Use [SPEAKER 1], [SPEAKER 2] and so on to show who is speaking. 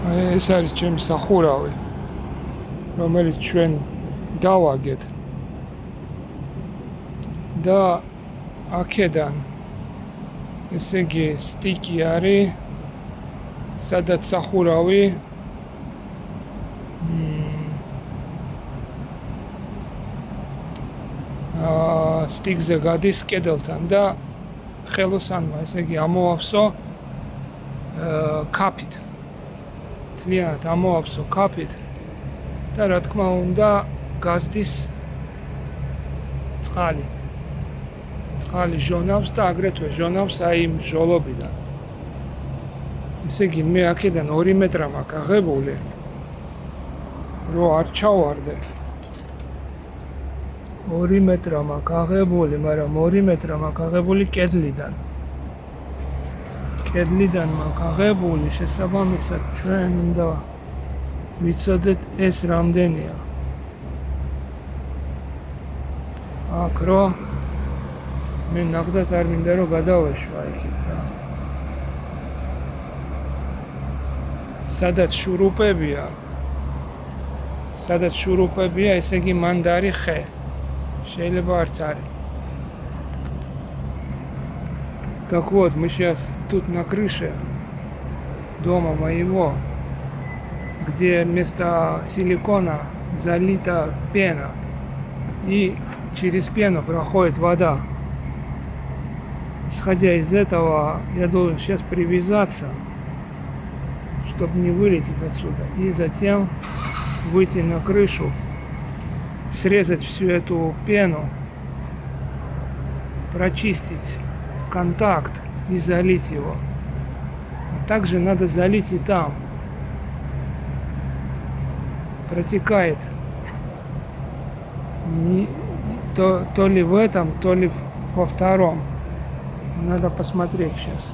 [SPEAKER 1] ეს არის ჩემი სახურავი, რომელიც ჩვენ დავაგეთ და აქედან ესე იგი სტიკი არის, სადაც სახურავი სტიკზე გადის კედელთან და ხელოსანმა ესე იგი ამოვავსო კაფით. თლიანად ამოვავსო კაფით და რა თქმა უნდა გაზდის წყალი. წყალი ჟონავს და აგრეთვე ჟონავს აი იმ ჟოლობიდან. ესე იგი მე აქედან 2 მეტრა მაქვს აღებული, რომ არ ჩავარდე. 2 მეტრა მაქვს აღებული, მაგრამ 2 მეტრა მაქვს აღებული კედლიდან. კედლიდან მაქვს აღებული, შესაბამისად ჩვენ უნდა ვიცოდეთ ეს რამდენია. აქ რო მე ნახდათ არ მინდა რომ გადავეშვა იქით რა. სადაც შურუპებია, ესე იგი მანდარი ხე. შეიძლება არც არის. Так вот, мы сейчас тут на крыше дома моего, где вместо силикона залита пена, и через пену проходит вода. Исходя из этого, я должен сейчас привязаться, чтобы не вылететь отсюда, и затем выйти на крышу, срезать всю эту пену, прочистить контакт и залить его. А также надо залить и там. Протекает то ли в этом, то ли во втором. Надо посмотреть сейчас.